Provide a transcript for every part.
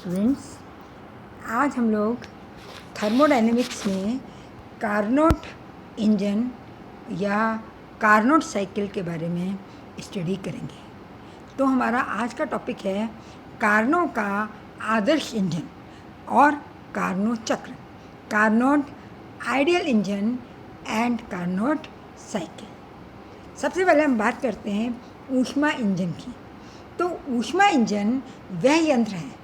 Students, आज हम लोग थर्मोडायनेमिक्स में कार्नोट इंजन या कार्नोट साइकिल के बारे में स्टडी करेंगे। तो हमारा आज का टॉपिक है कार्नो का आदर्श इंजन और कार्नोट चक्र, Carnot ideal engine and Carnot cycle. सबसे पहले हम बात करते हैं ऊष्मा इंजन की। तो ऊष्मा इंजन वह यंत्र है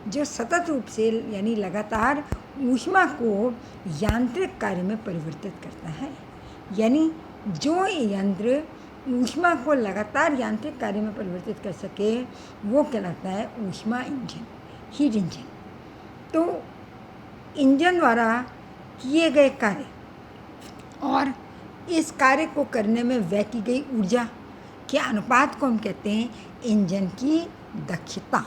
जो सतत रूप से यानी लगातार ऊष्मा को यांत्रिक कार्य में परिवर्तित करता है। यानी जो यंत्र ऊष्मा को लगातार यांत्रिक कार्य में परिवर्तित कर सके वो कहलाता है ऊष्मा इंजन, हीट इंजन। तो इंजन द्वारा किए गए कार्य और इस कार्य को करने में व्यय की गई ऊर्जा के अनुपात को हम कहते हैं इंजन की दक्षता।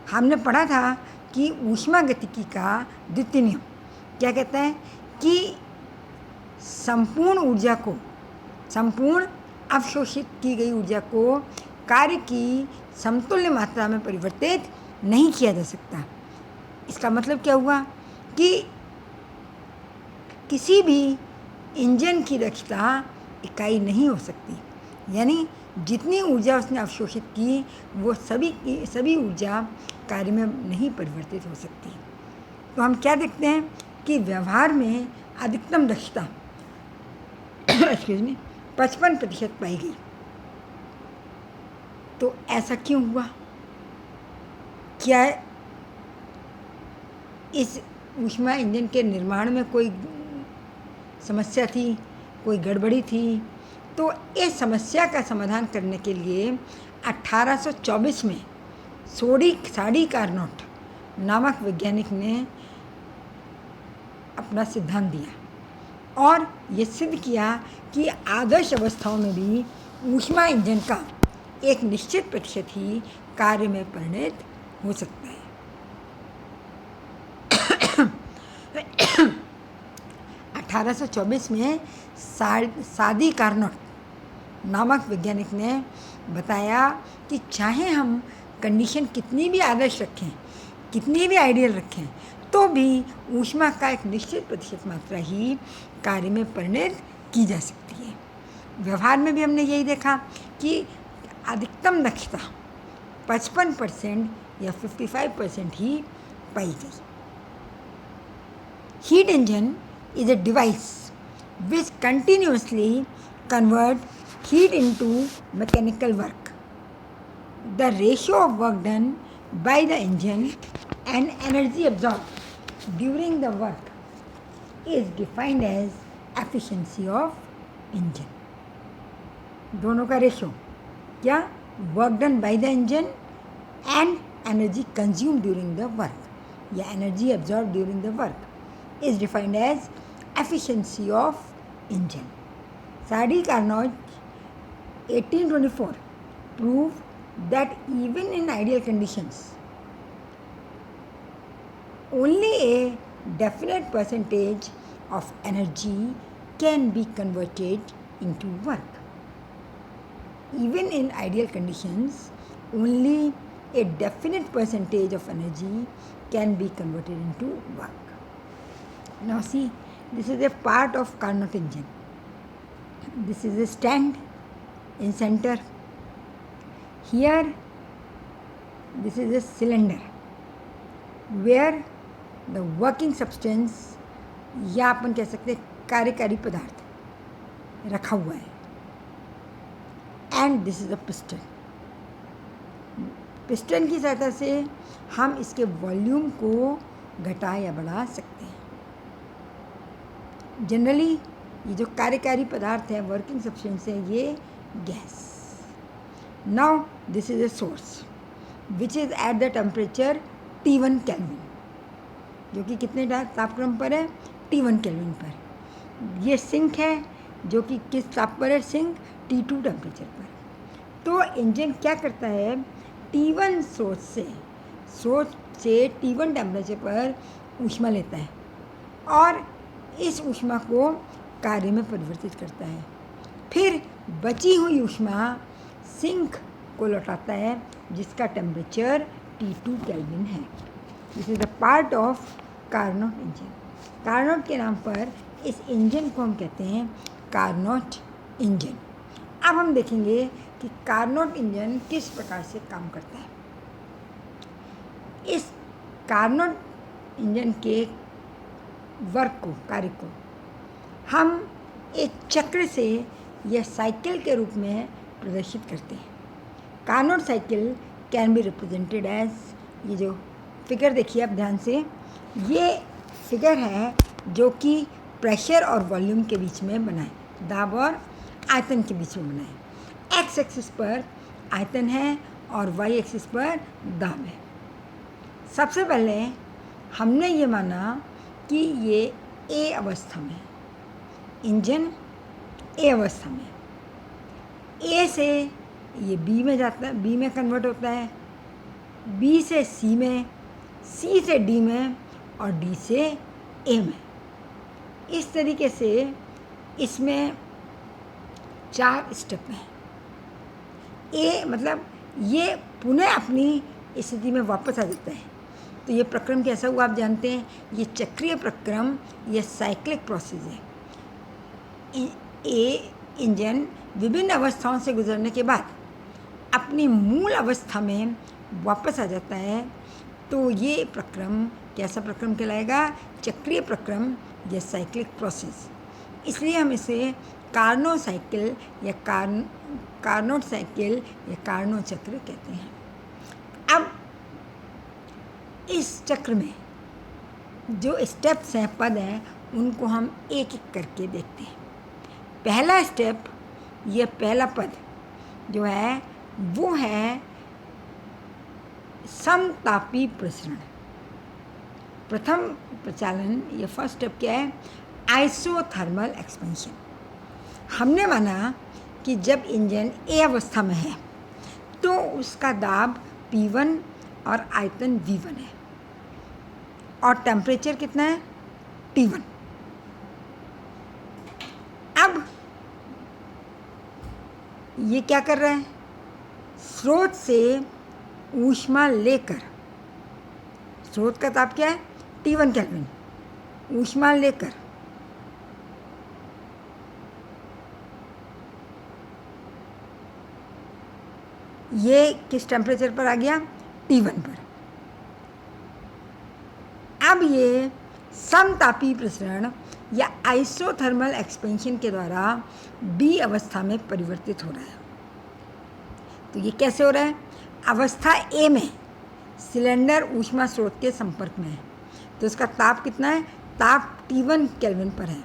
हमने पढ़ा था कि ऊष्मागतिकी का द्वितीय नियम क्या कहता है कि संपूर्ण अवशोषित की गई ऊर्जा को कार्य की समतुल्य मात्रा में परिवर्तित नहीं किया जा सकता। इसका मतलब क्या हुआ कि किसी भी इंजन की दक्षता इकाई नहीं हो सकती, यानी जितनी ऊर्जा उसने अवशोषित की वो सभी ऊर्जा कार्य में नहीं परिवर्तित हो सकती। तो हम क्या देखते हैं कि व्यवहार में अधिकतम दक्षता 55% पाई गई। तो ऐसा क्यों हुआ? क्या इस ऊष्मा इंजन के निर्माण में कोई समस्या थी, कोई गड़बड़ी थी? तो इस समस्या का समाधान करने के लिए 1824 में साडी कार्नोट नामक वैज्ञानिक ने अपना सिद्धांत दिया और ये सिद्ध किया कि आदर्श अवस्थाओं में भी ऊष्मा इंजन का एक निश्चित प्रतिशत ही कार्य में परिणत हो सकता है। 1824 में साडी कार्नोट नामक वैज्ञानिक ने बताया कि चाहे हम कंडीशन कितनी भी आदर्श रखें, कितनी भी आइडियल रखें, तो भी ऊष्मा का एक निश्चित प्रतिशत मात्रा ही कार्य में परिणत की जा सकती है। व्यवहार में भी हमने यही देखा कि अधिकतम दक्षता 55% या 55% ही पाई गई। Heat engine is a device which continuously converts heat into mechanical work. The ratio of work done by the engine and energy absorbed during the work is defined as efficiency of engine. दोनों का ratio क्या? Work done by the engine and energy consume during the work या energy absorb during the work is defined as efficiency of engine. Sadi Carnot 1824 proved that even in ideal conditions, only a definite percentage of energy can be converted into work. Even in ideal conditions, only a definite percentage of energy can be converted into work. Now see, this is a part of Carnot engine. This is a stand in center. Here, this is a cylinder where the working substance या अपन कह सकते हैं कार्यकारी पदार्थ रखा हुआ है। And this is a piston. Piston की सहायता से हम इसके वॉल्यूम को घटा या बढ़ा सकते हैं। जनरली ये जो कार्यकारी पदार्थ है, वर्किंग सब्सटेंस है, ये gas. Now this is a source which is at the temperature T1 kelvin, जो कि कितने तापक्रम पर है? T1 केल्विन पर। ये सिंक है जो कि किस ताप पर है? सिंक T2 टेम्परेचर पर। तो इंजन क्या करता है? T1 सोर्स से T1 टेम्परेचर पर ऊष्मा लेता है और इस ऊष्मा को कार्य में परिवर्तित करता है। फिर बची हुई ऊष्मा सिंक को लौटाता है जिसका टेम्परेचर T2 केल्विन है। This is the part of Carnot engine. Carnot के नाम पर इस इंजन को हम कहते हैं कार्नोट इंजन। अब हम देखेंगे कि कार्नोट इंजन किस प्रकार से काम करता है। इस कार्नोट इंजन के वर्क को, कार्य को हम एक चक्र से या साइकिल के रूप में प्रदर्शित करते हैं। Carnot cycle can be represented as, ये जो फिगर देखिए आप ध्यान से, ये फिगर है जो कि प्रेशर और वॉल्यूम के बीच में बना है, दाब और आयतन के बीच में बना है। एक्स एक्सिस पर आयतन है और वाई एक्सिस पर दाब है। सबसे पहले हमने ये माना कि ये ए अवस्था में, इंजन ए अवस्था में, ए से ये बी में जाता है, बी में कन्वर्ट होता है, बी से सी में, सी से डी में और डी से ए में। इस तरीके से इसमें 4 स्टेप हैं। ए मतलब ये पुनः अपनी स्थिति में वापस आ जाता है। तो ये प्रक्रम कैसा हुआ आप जानते हैं, ये चक्रीय प्रक्रम, ये साइक्लिक प्रोसेस है। ए इंजन विभिन्न अवस्थाओं से गुजरने के बाद अपनी मूल अवस्था में वापस आ जाता है। तो ये प्रक्रम कैसा प्रक्रम कहलाएगा, चक्रीय प्रक्रम या साइक्लिक प्रोसेस। इसलिए हम इसे कार्नो साइकिल या कार्नोट साइकिल या कार्नो चक्र कहते हैं। अब इस चक्र में जो स्टेप्स हैं, पद हैं, उनको हम एक एक करके देखते हैं। पहला स्टेप, ये पहला पद जो है वो है समतापी प्रसरण। प्रथम प्रचालन, ये फर्स्ट स्टेप क्या है, आइसोथर्मल एक्सपेंशन। हमने माना कि जब इंजन ए अवस्था में है तो उसका दाब P1 और आयतन V1 है और टेम्परेचर कितना है, T1। अब ये क्या कर रहा है, स्रोत से ऊष्मा लेकर, स्रोत का ताप क्या है, T1 केल्विन, ऊष्मा लेकर ये किस टेम्परेचर पर आ गया, T1 पर। अब ये समतापी प्रसरण या आइसोथर्मल एक्सपेंशन के द्वारा बी अवस्था में परिवर्तित हो रहा है। तो ये कैसे हो रहा है, अवस्था ए में सिलेंडर ऊष्मा स्रोत के संपर्क में है, तो इसका ताप कितना है, ताप T1 केल्विन पर है।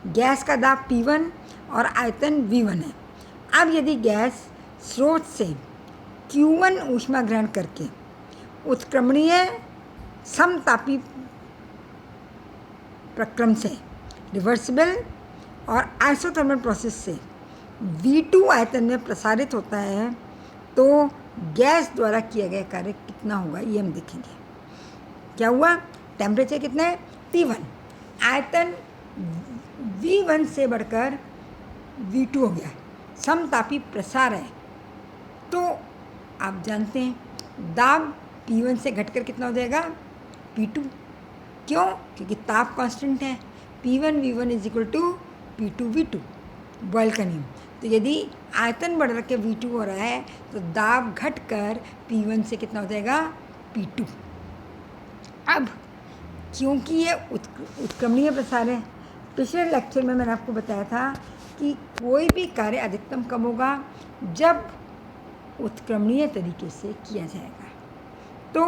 गैस का दाब P1 और आयतन V1 है। अब यदि गैस स्रोत से Q1 ऊष्मा ग्रहण करके उत्क्रमणीय समतापी प्रक्रम से, रिवर्सिबल और आइसोथर्मल प्रोसेस से V2 आयतन में प्रसारित होता है, तो गैस द्वारा किया गया कार्य कितना होगा ये हम देखेंगे। क्या हुआ, टेम्परेचर कितना है, T1, आयतन V1 से बढ़कर V2 हो गया, समतापी प्रसार है। तो आप जानते हैं दाब P1 से घटकर कितना हो जाएगा, P2। क्यों, क्योंकि ताप कांस्टेंट है, P1 V1 is equal to P2 V2, boil का नियम। तो यदि आयतन बढ़ के V2 हो रहा है तो दाब घटकर P1 से कितना हो जाएगा, P2। अब क्योंकि ये उत्क्रमणीय प्रसार है, पिछले लेक्चर में मैंने आपको बताया था कि कोई भी कार्य अधिकतम कब होगा, जब उत्क्रमणीय तरीके से किया जाएगा। तो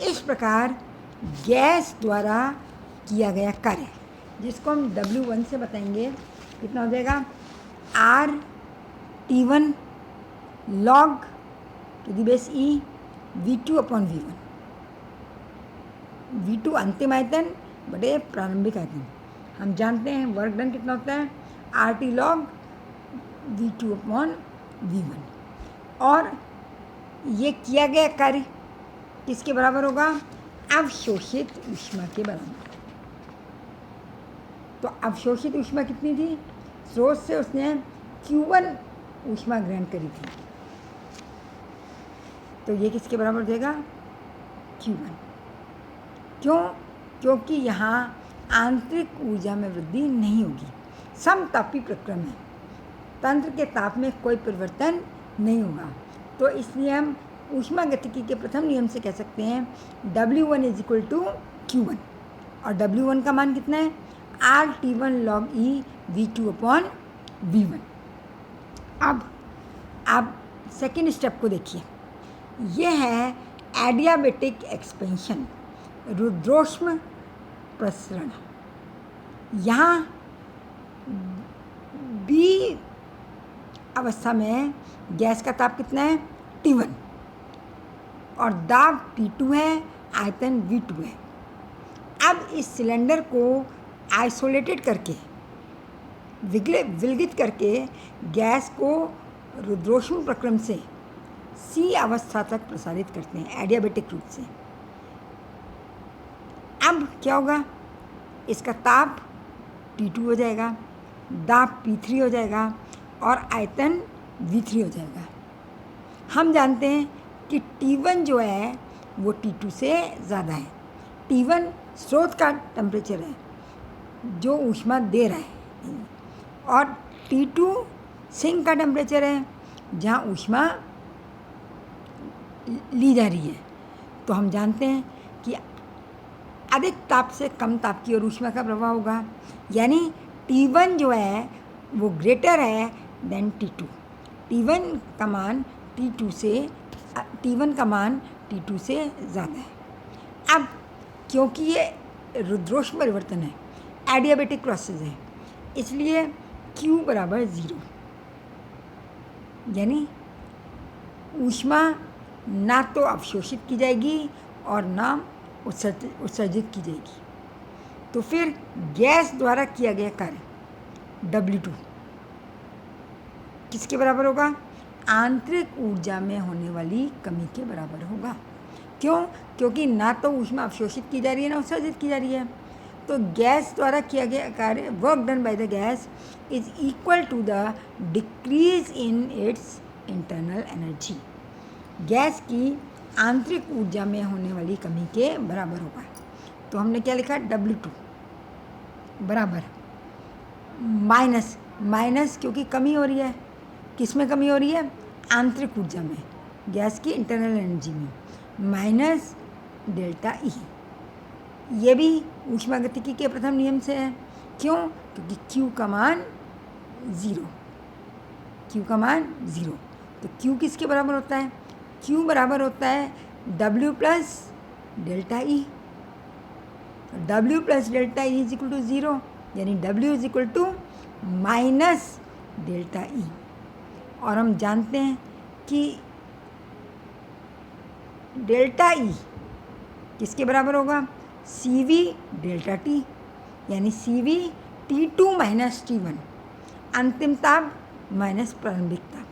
इस प्रकार गैस द्वारा किया गया कार्य, जिसको हम W1 से बताएंगे, कितना हो जाएगा, RT1 log to the base E V2 upon V1। V2 अंतिम आयतन बटे प्रारंभिक आयतन। हम जानते हैं वर्क डन कितना होता है, RT log V2 upon V1। और ये किया गया कार्य किसके बराबर होगा, अवशोषित ऊष्मा के बराबर। तो अवशोषित ऊष्मा कितनी थी, स्रोत से उसने Q1 ऊष्मा ग्रहण करी थी, तो ये किसके बराबर हो जाएगा? Q1। क्यों? क्योंकि यहाँ आंतरिक ऊर्जा में वृद्धि नहीं होगी, समतापी प्रक्रम है, तंत्र के ताप में कोई परिवर्तन नहीं होगा। तो इसलिए हम ऊष्मागतिकी के प्रथम नियम से कह सकते हैं W1 is equal to Q1, और W1 का मान कितना है? RT1 log E V2 upon V1। अब आप सेकेंड स्टेप को देखिए, ये है एडियाबेटिक एक्सपेंशन, रुद्रोष्म प्रसरण। यहाँ बी अवस्था में गैस का ताप कितना है? T1, और दाब T2 है, आयतन V2 है। अब इस सिलेंडर को आइसोलेटेड करके, विलगित करके गैस को रुद्रोष्म प्रक्रम से C अवस्था तक प्रसारित करते हैं एडियाबेटिक रूप से। अब क्या होगा? इसका ताप T2 हो जाएगा, दाब P3 हो जाएगा, और आयतन V3 हो जाएगा। हम जानते हैं कि T1 जो है वो T2 से ज़्यादा है। T1 स्रोत का टेम्परेचर है जो ऊष्मा दे रहा है, और T2 सिंक का टेम्परेचर है जहाँ ऊष्मा ली जा रही है। तो हम जानते हैं कि अधिक ताप से कम ताप की ओर ऊष्मा का प्रवाह होगा, यानी T1 जो है वो ग्रेटर है देन T2। T1 का मान T2 से ज़्यादा है। अब क्योंकि ये रुद्रोष्म परिवर्तन है, एडियाबेटिक प्रोसेस है, इसलिए Q बराबर 0, यानी ऊष्मा ना तो अवशोषित की जाएगी और ना उत्सर्जित की जाएगी। तो फिर गैस द्वारा किया गया कार्य W2 किसके बराबर होगा? आंतरिक ऊर्जा में होने वाली कमी के बराबर होगा। क्यों? क्योंकि ना तो ऊष्मा अवशोषित की जा रही है ना उत्सर्जित की जा रही है। तो गैस द्वारा किया गया कार्य, work done by the gas, is equal to the decrease in its internal energy. Gas की आंतरिक ऊर्जा में होने वाली कमी के बराबर होगा। तो हमने क्या लिखा? W2 बराबर माइनस क्योंकि कमी हो रही है, किस में कमी हो रही है? आंतरिक ऊर्जा में, गैस की इंटरनल एनर्जी में, माइनस डेल्टा ई। ये भी ऊष्मागतिकी के प्रथम नियम से है। क्यों? क्योंकि Q का मान 0। तो Q किसके बराबर होता है? Q बराबर होता है W plus delta E. W plus delta E is equal to 0, यानी W is equal to minus delta E. और हम जानते हैं कि डेल्टा ई किसके बराबर होगा? CV डेल्टा T, यानी CV T2 माइनस T1, अंतिम ताप माइनस प्रारंभिक ताप।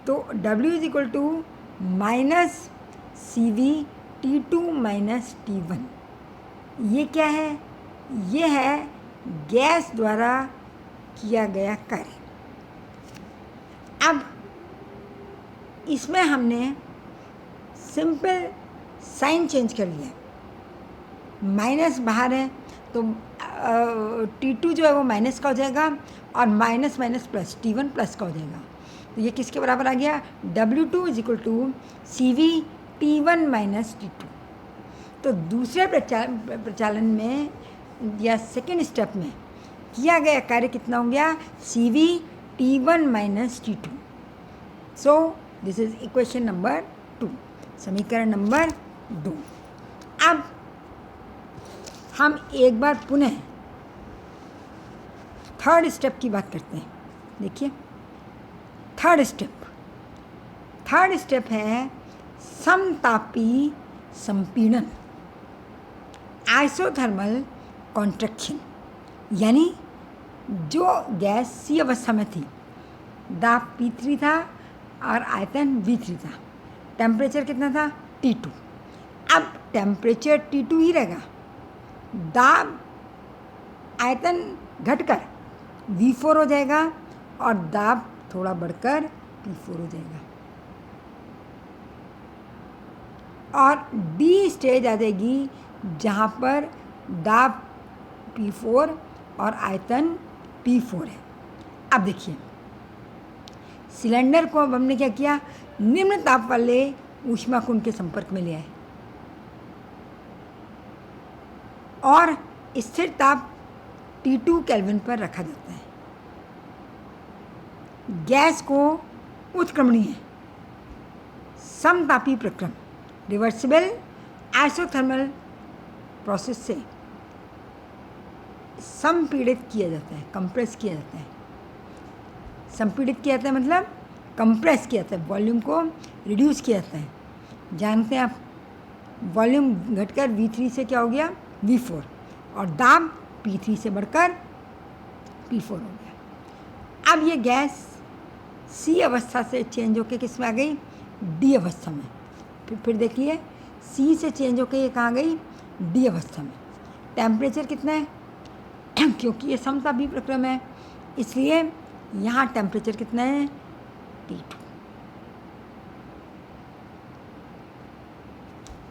तो W is equal to minus CV T2 minus T1। ये क्या है? ये है गैस द्वारा किया गया कार्य। अब इसमें हमने सिंपल साइन चेंज कर लिया, माइनस बाहर है तो T2 जो है वो माइनस का हो जाएगा, और minus minus plus T1 plus का हो जाएगा। तो ये किसके बराबर आ गया? W2 is equal to CV T1 minus T2। तो दूसरे प्रचालन में या सेकेंड स्टेप में किया गया कार्य कितना हो गया? CV T1 minus T2। So this is equation number 2, समीकरण नंबर 2। अब हम एक बार पुनः थर्ड स्टेप की बात करते हैं। देखिए थर्ड स्टेप है समतापी संपीड़न, आइसोथर्मल कॉन्ट्रैक्शन। यानी जो गैस C अवस्था में थी, दाब P3 था और आयतन V3 था, टेम्परेचर कितना था? T2। अब टेम्परेचर T2 ही रहेगा, दाब आयतन घटकर V4 हो जाएगा और दाब थोड़ा बढ़कर P4 हो जाएगा और डी स्टेज आ जाएगी जहाँ पर दाब P4 और आयतन P4 है। अब देखिए सिलेंडर को अब हमने क्या किया, निम्न ताप वाले ऊष्मा कुंड के संपर्क में ले आए और स्थिर ताप T2 केल्विन पर रखा जाता है। गैस को उत्क्रमणीय समतापी प्रक्रम रिवर्सिबल आइसोथर्मल प्रोसेस से संपीड़ित किया जाता है, कंप्रेस किया जाता है। संपीड़ित किया जाता है मतलब कंप्रेस किया जाता है, वॉल्यूम को रिड्यूस किया जाता है। जानते हैं आप, वॉल्यूम घटकर V3 से क्या हो गया, V4 और दाब P3 से बढ़कर P4 हो गया। अब ये गैस C अवस्था से चेंज होकर किस में आ गई, D अवस्था में। फिर देखिए C से चेंज होकर ये कहाँ गई, D अवस्था में। टेम्परेचर कितना है क्योंकि ये समतापी प्रक्रम है इसलिए यहाँ टेम्परेचर कितना है, T2।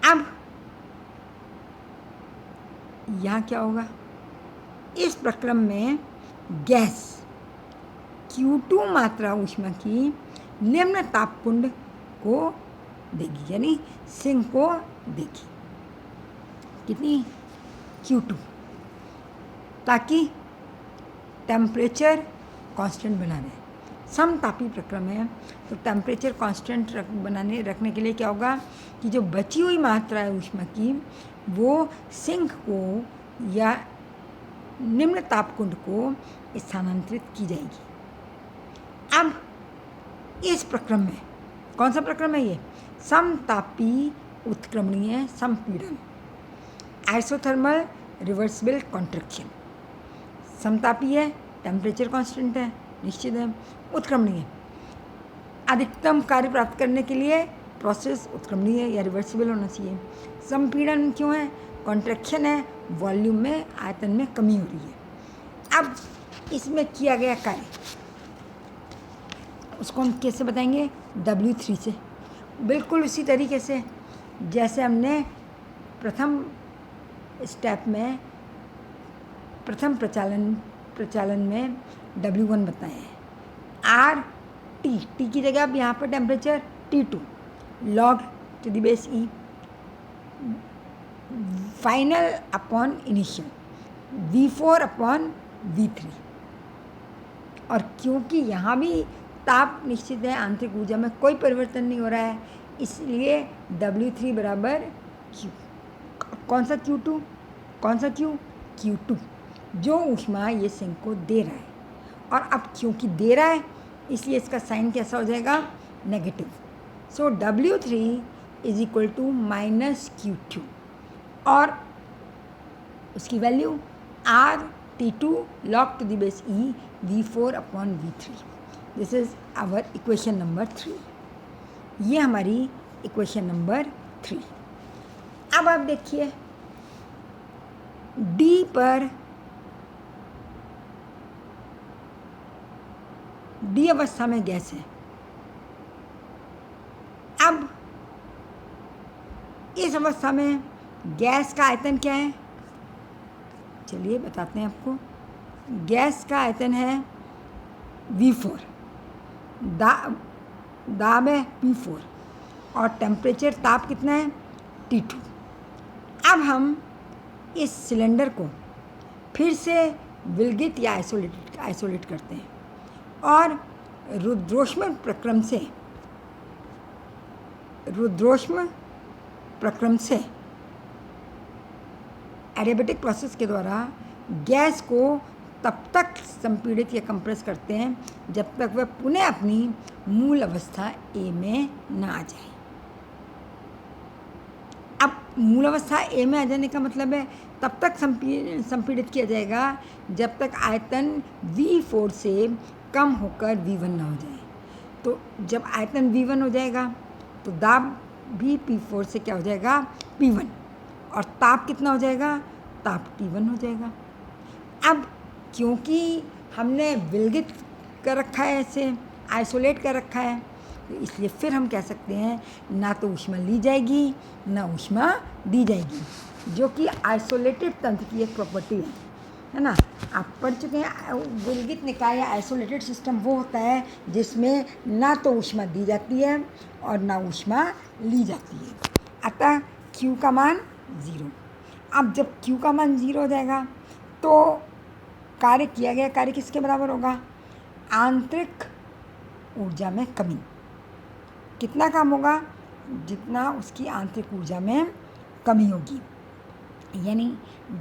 अब यहाँ क्या होगा, इस प्रक्रम में गैस Q2 मात्रा ऊष्मा की निम्न तापकुंड को देगी, यानी सिंक को देगी। कितनी, Q2, ताकि टेम्परेचर कांस्टेंट बना रहे। समतापी प्रक्रम है तो टेम्परेचर कांस्टेंट रखने के लिए क्या होगा कि जो बची हुई मात्रा है ऊष्मा की वो सिंक को या निम्न तापकुंड को स्थानांतरित की जाएगी। अब इस प्रक्रम में, कौन सा प्रक्रम है ये, समतापी उत्क्रमणीय संपीड़न आइसोथर्मल रिवर्सिबल कॉन्ट्रैक्शन। समतापी है, टेम्परेचर कांस्टेंट है, निश्चित है। उत्क्रमणीय, अधिकतम कार्य प्राप्त करने के लिए प्रोसेस उत्क्रमणीय या रिवर्सिबल होना चाहिए। संपीड़न क्यों है, कॉन्ट्रैक्शन है, वॉल्यूम में आयतन में कमी हो रही है। अब इसमें किया गया कार्य उसको हम कैसे बताएंगे, W3 से। बिल्कुल उसी तरीके से जैसे हमने प्रथम स्टेप में, प्रथम प्रचालन में W1 बताए हैं। T की जगह अब यहाँ पर temperature T2 log to the base E final upon initial V4 upon V3। और क्योंकि यहाँ भी ताप निश्चित है, आंतरिक ऊर्जा में कोई परिवर्तन नहीं हो रहा है, इसलिए W3 बराबर Q। कौन सा Q2, कौन सा Q2 जो ऊष्मा ये सिंक को दे रहा है। और अब क्योंकि दे रहा है इसलिए इसका साइन कैसा हो जाएगा, negative. So W3 is equal to minus Q2 और उसकी value RT2 log to the base E V4 upon V3। This is our equation number 3। ये हमारी इक्वेशन नंबर 3। अब आप देखिए D पर D अवस्था में गैस है। अब इस अवस्था में गैस का आयतन क्या है, चलिए बताते हैं आपको। गैस का आयतन है V4, दाब है P4 और टेम्परेचर ताप कितना है, T2। अब हम इस सिलेंडर को फिर से विलगित या आइसोलेट करते हैं और रुद्रोष्म प्रक्रम से एडियाबैटिक प्रोसेस के द्वारा गैस को तब तक संपीड़ित या कंप्रेस करते हैं जब तक वह पुनः अपनी मूल अवस्था A में ना आ जाए। अब मूल अवस्था A में आ जाने का मतलब है तब तक संपीड़ित किया जाएगा जब तक आयतन V4 से कम होकर V1 ना हो जाए। तो जब आयतन V1 हो जाएगा तो दाब भी P4 से क्या हो जाएगा, P1, और ताप कितना हो जाएगा, ताप T1 हो जाएगा। अब क्योंकि हमने विलगित कर रखा है, ऐसे आइसोलेट कर रखा है, तो इसलिए फिर हम कह सकते हैं ना तो ऊष्मा ली जाएगी ना ऊष्मा दी जाएगी, जो कि आइसोलेटेड तंत्र की एक प्रॉपर्टी है ना। आप पढ़ चुके हैं विलगित निकाय या आइसोलेटेड सिस्टम वो होता है जिसमें ना तो ऊष्मा दी जाती है और ना ऊष्मा ली जाती है। अतः Q का मान 0। अब जब Q का मान 0 हो जाएगा तो कार्य किया गया कार्य किसके बराबर होगा? आंतरिक ऊर्जा में कमी। कितना कम होगा? जितना उसकी आंतरिक ऊर्जा में कमी होगी, यानी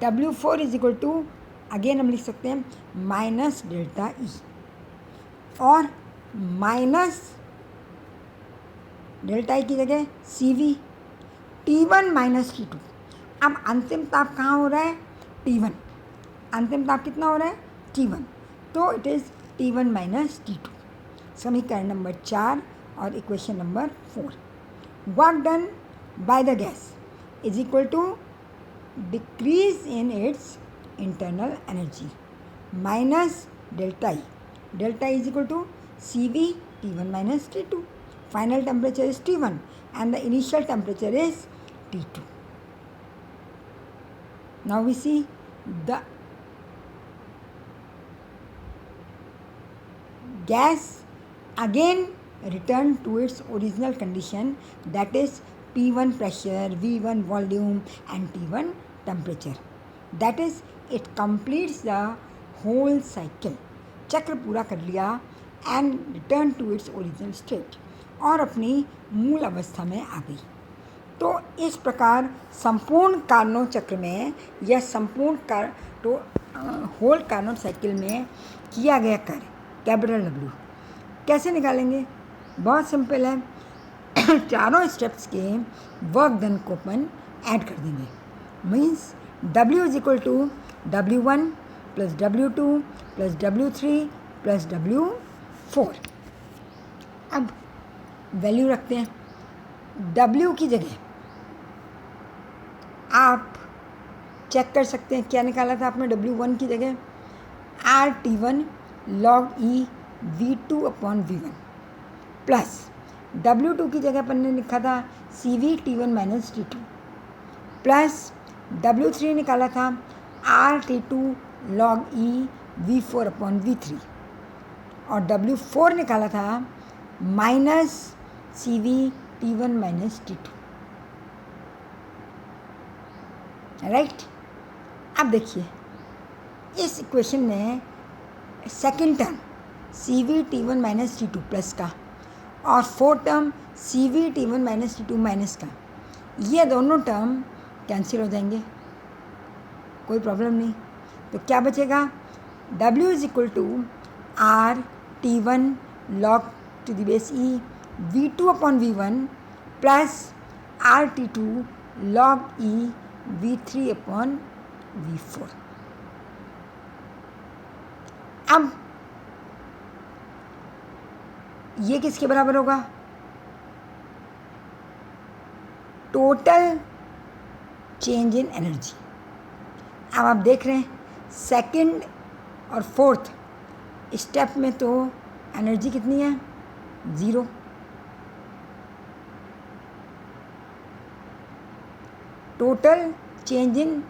W4 is equal to, again हम लिख सकते हैं माइनस डेल्टा ई और माइनस डेल्टा ई की जगह CV T1 माइनस T2। अब अंतिम ताप कहाँ हो रहा है? T1। अंतिम ताप कितना हो रहा है? T1। तो it is T1 minus T2। समीकरण नंबर 4 और equation number 4। Work done by the gas is equal to decrease in its internal energy minus delta E. Delta E is equal to CV T1 minus T2. Final temperature is T1 and the initial temperature is T2. Now we see the gas again return to its original condition, that is P1 pressure, V1 volume and T1 temperature. That is it completes the whole cycle। चक्र पूरा कर लिया and return to its original state, और अपनी मूल अवस्था में आ गई। तो इस प्रकार संपूर्ण कार्नोट चक्र में या संपूर्ण होल कार्नोट साइकिल में किया गया कार्य कैपिटल W कैसे निकालेंगे? बहुत सिंपल है। चारों स्टेप्स के वर्क डन को अपन ऐड कर देंगे। Means W is equal to W1 plus W2 plus W3 plus W4। अब वैल्यू रखते हैं। W की जगह आप चेक कर सकते हैं क्या निकाला था आपने W1 की जगह? RT1 log E V2 upon V1 plus W2 की जगह अपन ने लिखा था CV T1 minus T2 plus W3 निकाला था RT2 log E V4 upon V3 और W4 निकाला था minus CV T1 minus T2। Right. अब देखिए इस इक्वेशन में second term CV T1 minus T2 plus का और fourth term CV T1 minus T2 minus का, ये दोनों टर्म कैंसिल हो जाएंगे, कोई प्रॉब्लम नहीं। तो क्या बचेगा? W is equal to RT1 log to the base E V2 upon V1 plus RT2 log E V3 upon V4। अब ये किसके बराबर होगा? Total change in energy. अब आप देख रहे हैं सेकंड और फोर्थ स्टेप में तो एनर्जी कितनी है? 0। टोटल चेंज इन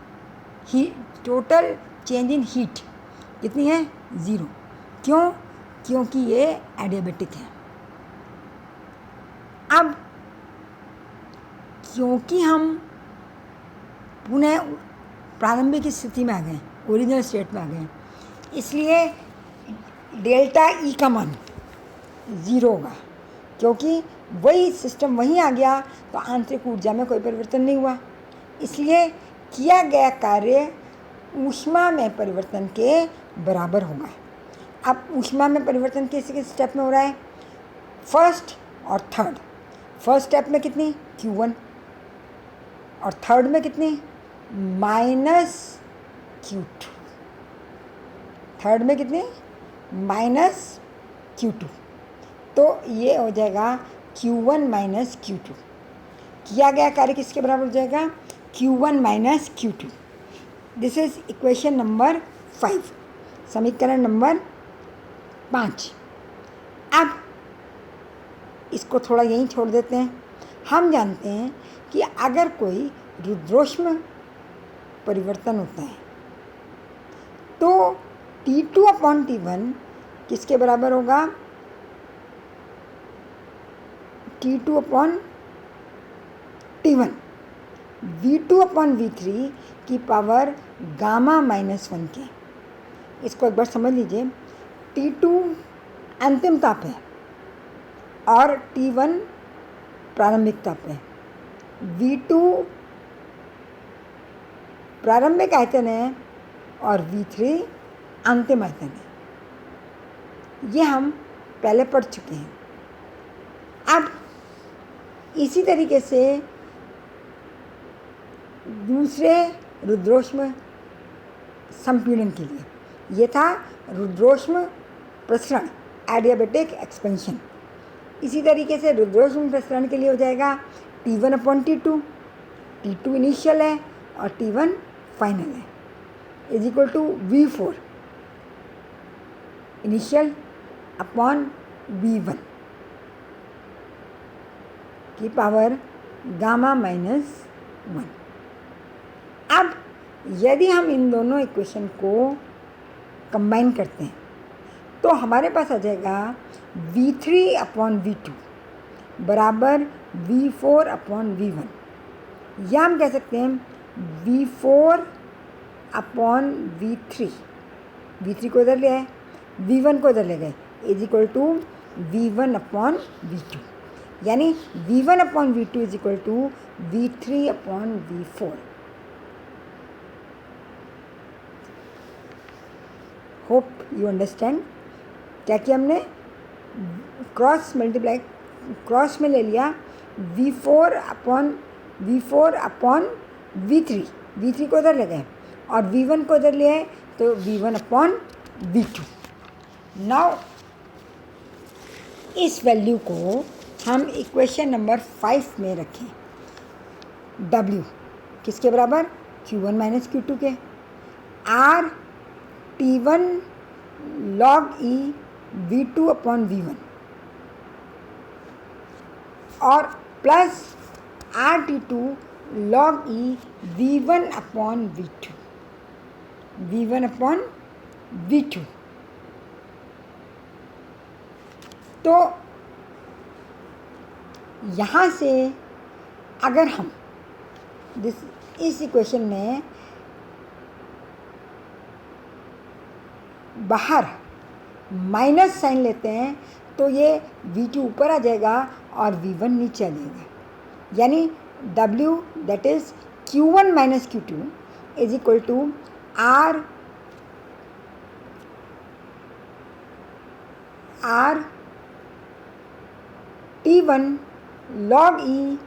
हीट कितनी है? 0। क्यों? क्योंकि ये एडियाबेटिक है। अब क्योंकि हम पुनः प्रारंभिक स्थिति में आ गए, ओरिजिनल स्टेट में आ गए, इसलिए डेल्टा ई का मान 0 होगा, क्योंकि वही सिस्टम वहीं आ गया तो आंतरिक ऊर्जा में कोई परिवर्तन नहीं हुआ, इसलिए किया गया कार्य ऊष्मा में परिवर्तन के बराबर होगा। अब ऊष्मा में परिवर्तन किस स्टेप में हो रहा है? फर्स्ट और थर्ड। फर्स्ट स्टेप में कितनी? Q1 और थर्ड में कितनी? Minus Q2। थर्ड में कितनी? Minus Q2। तो ये हो जाएगा Q1 माइनस Q2। किया गया कार्य किसके बराबर हो जाएगा? Q1 minus Q2। This is equation number 5, समीकरण नंबर 5। अब इसको थोड़ा यहीं छोड़ देते हैं। हम जानते हैं कि अगर कोई रुद्रोष्म परिवर्तन होता है तो T2/T1 किसके बराबर होगा? T2/T1 V2/V3 की पावर γ-1 के। इसको एक बार समझ लीजिए। T2 अंतिम ताप है और T1 प्रारंभिक ताप है। V2 प्रारंभिक आयतन है और V3 अंतिम आयतन है। ये हम पहले पढ़ चुके हैं। अब इसी तरीके से दूसरे रुद्रोष्म संपीड़न के लिए, ये था रुद्रोष्म प्रसरण, एडियाबेटिक एक्सपेंशन। इसी तरीके से रुद्रोष्म प्रसरण के लिए हो जाएगा T1/T2। T2 इनिशियल है और T1 फाइनल है, is equal to V4 initial upon V1 की पावर γ-1। अब यदि हम इन दोनों इक्वेशन को कंबाइन करते हैं तो हमारे पास आ जाएगा V3/V2 बराबर V4/V1, या हम कह सकते हैं V4/V3। V3 को इधर ले आए, V1 को इधर ले गए, इज इक्वल टू V1/V2, यानी V1/V2 is equal to V3/V4। Hope you understand. क्या किया हमने? क्रॉस में ले लिया V4/V3, V3 को इधर ले गए और V1 को इधर ले आए तो V1/V2। नाउ इस वैल्यू को हम इक्वेशन नंबर 5 में रखें। W किसके बराबर? Q1 - Q2 के। R T1 log E V2/V1 और plus RT2 log E V1/V2। तो यहाँ से अगर हम इस इक्वेशन में बाहर माइनस साइन लेते हैं तो ये V2 ऊपर आ जाएगा और V1 नीचे आ जाएगा, यानी W that is Q1 - Q2 is equal to R T1 log E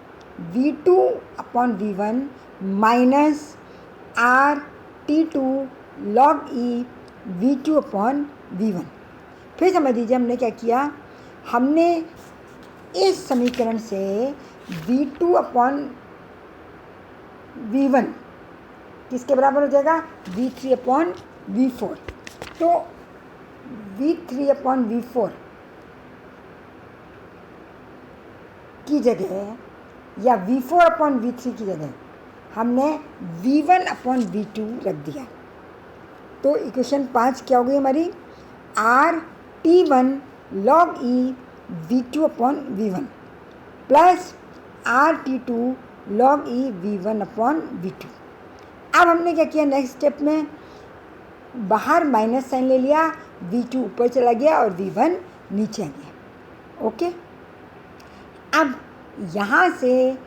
V2/V1 minus R T2 log E V2/V1। फिर समझ लीजिए हमने क्या किया। हमने इस समीकरण से V2/V1 किसके बराबर हो जाएगा? V3/V4। तो V3/V4 की जगह या V4/V3 की जगह हमने V1/V2 रख दिया। तो इक्वेशन 5 क्या हो गई हमारी? R T1 log E V2/V1 plus R T2 log E V1/V2। अब हमने क्या किया? नेक्स्ट स्टेप में बाहर माइनस साइन ले लिया, V2 ऊपर चला गया और V1 नीचे आ गया। ओके, अब यहाँ से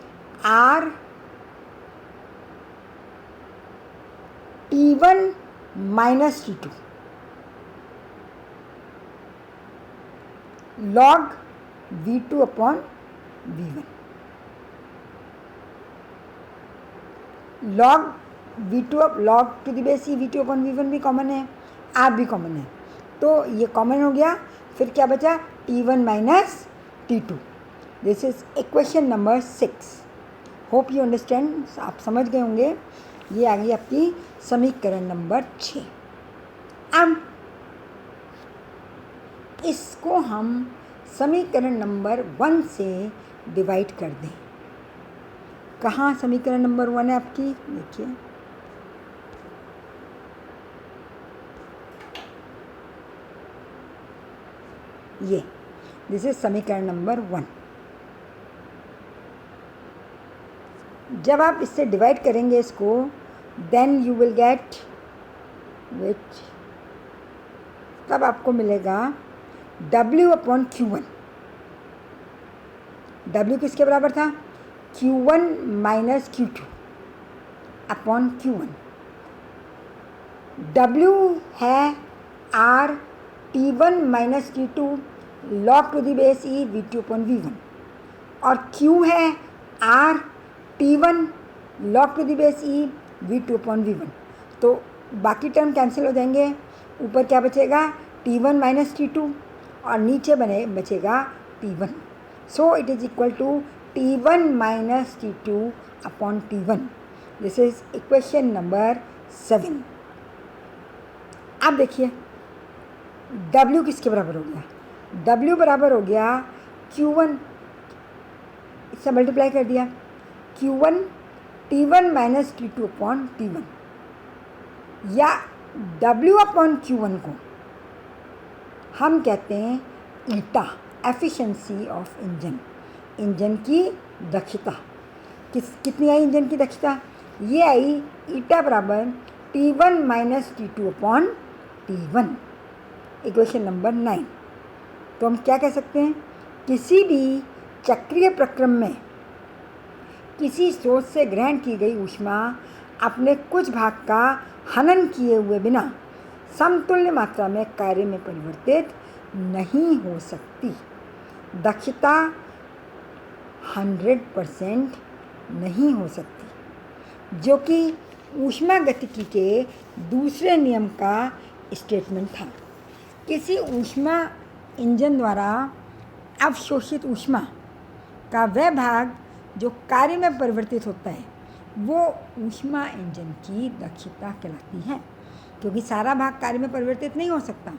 R T1 - T2 log V2/V1 log log to the base E V2/V1 भी कॉमन है, आप भी कॉमन है, तो ये कॉमन हो गया। फिर क्या बचा? T1 - T2। This is equation number 6। Hope you understand. आप समझ गए होंगे। ये आ गई आपकी समीकरण नंबर 6। अब इसको हम समीकरण नंबर 1 से डिवाइड कर दें। कहाँ समीकरण नंबर 1 है आपकी? देखिए, ये दिस इज समीकरण नंबर 1। जब आप इससे डिवाइड करेंगे इसको, then you will get which, तब आपको मिलेगा W/Q1। W किसके बराबर था? Q1 minus Q2 upon Q1। W है R T1 minus T2 log to the base E V2/V1 और Q है R T1 log to the base E V2/V1। तो बाकी टर्म कैंसिल हो जाएंगे, ऊपर क्या बचेगा? T1 माइनस T2 और नीचे बचेगा T1। So it is equal to T1 minus T2 upon T1। This is equation number 7। अब देखिए W किसके बराबर हो गया? W बराबर हो गया Q1, इससे मल्टीप्लाई कर दिया, Q1 T1 minus T2 upon T1, या W अपॉन Q1 को हम कहते हैं ईटा, एफिशिएंसी ऑफ इंजन, इंजन की दक्षता। कितनी आई इंजन की दक्षता? ये आई ईटा बराबर T1 minus T2 upon T1, equation number 9। तो हम क्या कह सकते हैं? किसी भी चक्रीय प्रक्रम में किसी स्रोत से ग्रहण की गई ऊष्मा अपने कुछ भाग का हनन किए हुए बिना समतुल्य मात्रा में कार्य में परिवर्तित नहीं हो सकती। दक्षता 100% नहीं हो सकती, जो कि ऊष्मागतिकी के दूसरे नियम का स्टेटमेंट था। किसी ऊष्मा इंजन द्वारा अवशोषित ऊष्मा का वह भाग जो कार्य में परिवर्तित होता है, वो ऊष्मा इंजन की दक्षता कहलाती है। क्योंकि सारा भाग कार्य में परिवर्तित नहीं हो सकता,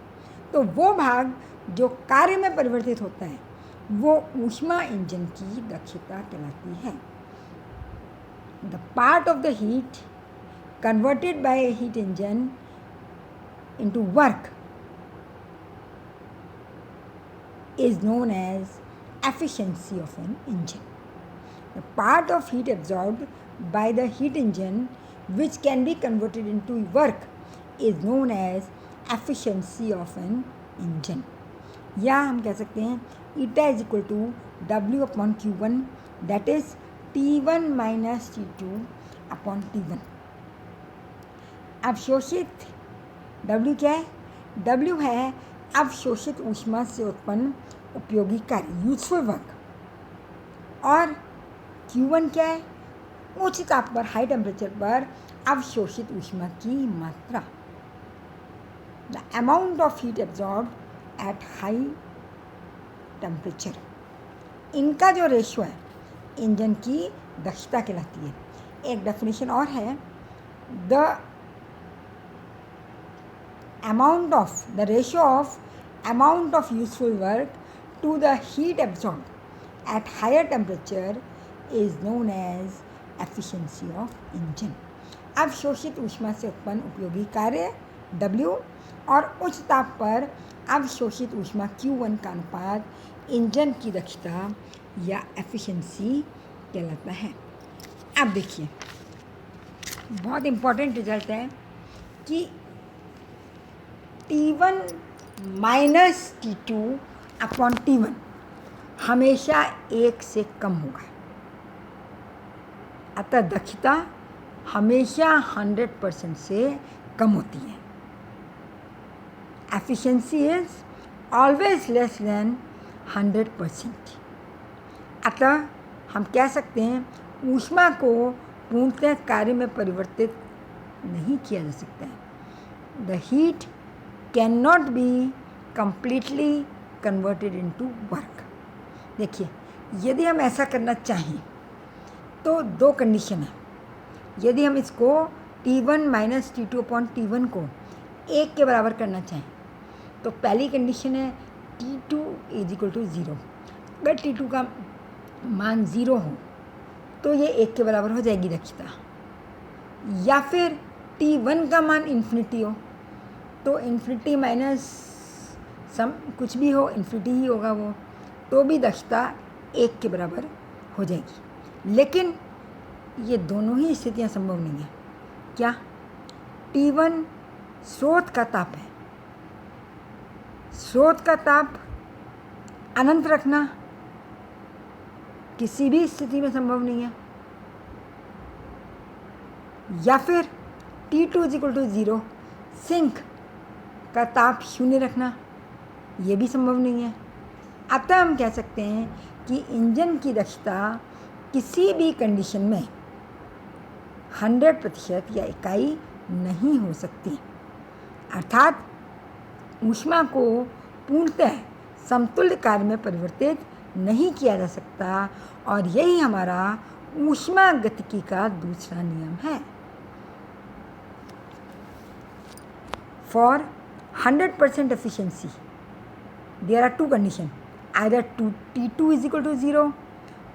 तो वो भाग जो कार्य में परिवर्तित होता है वो ऊष्मा इंजन की दक्षता कहलाती है। The part of the heat converted bye A heat engine into work is known as efficiency of an engine. The part of heat absorbed by the heat engine which can be converted into work is known as efficiency of an engine. या हम कह सकते हैं eta is equal to W upon Q1, that is T1 minus T2 upon T1। अवशोषित W क्या है? W है अवशोषित ऊष्मा से उत्पन्न उपयोगी कार्य, यूजफुल वर्क। और Q1 क्या है? उच्च ताप पर, हाई टेम्परेचर पर अवशोषित ऊष्मा की मात्रा, the amount of heat absorbed at high temperature. इनका जो रेशो है इंजन की दक्षता कहलाती है। एक डेफिनेशन और है, the ratio of amount of useful work to the heat absorbed at higher temperature is known as efficiency of engine. अवशोषित ऊष्मा से उत्पन्न उपयोगी कार्य W और उच्च ताप पर अवशोषित ऊष्मा Q1 का अनुपात इंजन की दक्षता या एफिशिएंसी कहलाता है। अब देखिए, बहुत इम्पॉर्टेंट रिजल्ट है कि T1 minus T2 upon T1 हमेशा 1 से कम होगा। अतः दक्षता हमेशा 100% से कम होती है। Efficiency is always less than 100%। अतः हम कह सकते हैं ऊष्मा को पूर्णतः कार्य में परिवर्तित नहीं किया जा सकता है। The heat can not be completely converted into work. देखिए, यदि हम ऐसा करना चाहें तो 2 कंडीशन है। यदि हम इसको T1 minus T2 upon T1 को 1 के बराबर करना चाहें तो पहली कंडीशन है T2 इज इक्वल टू 0। अगर T2 का मान 0 हो तो ये 1 के बराबर हो जाएगी दक्षता, या फिर T1 का मान इन्फिनिटी हो तो इन्फिनिटी माइनस सम कुछ भी हो, इन्फिनिटी ही होगा वो, तो भी दक्षता 1 के बराबर हो जाएगी। लेकिन ये दोनों ही स्थितियाँ संभव नहीं है। क्या? T1 स्रोत का ताप है, स्रोत का ताप अनंत रखना किसी भी स्थिति में संभव नहीं है, या फिर T2 is equal to 0 sink का ताप शून्य रखना, ये भी संभव नहीं है। अतः हम कह सकते हैं कि इंजन की दक्षता किसी भी कंडीशन में 100% या इकाई नहीं हो सकती, अर्थात ऊष्मा को पूर्णतः समतुल्य कार्य में परिवर्तित नहीं किया जा सकता, और यही हमारा ऊष्मागतिकी का दूसरा नियम है। For 100% efficiency, there are two conditions, either T2 is equal to 0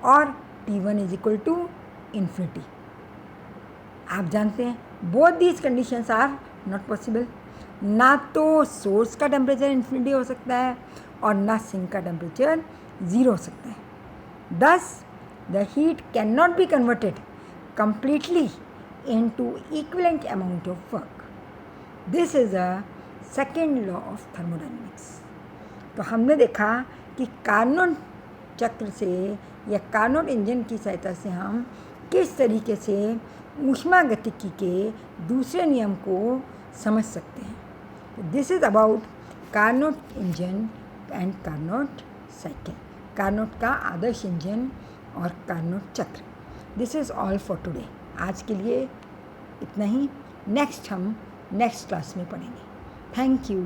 or T1 is equal to infinity. आप जानते हैं both these conditions are not possible। ना तो सोर्स का टेम्परेचर इन्फिनिटी हो सकता है और ना सिंक का टेम्परेचर 0 हो सकता है। Thus, the heat cannot be converted completely into equivalent amount of work. This is a second law of thermodynamics. तो हमने देखा कि कार्नोट चक्र से या कार्नोट इंजन की सहायता से हम किस तरीके से ऊष्मागतिकी के दूसरे नियम को समझ सकते हैं। This is about Carnot engine and Carnot cycle, Carnot का आदर्श इंजन और कार्नोट चक्र। This is all for today. आज के लिए इतना ही। नेक्स्ट हम नेक्स्ट क्लास में पढ़ेंगे। Thank you.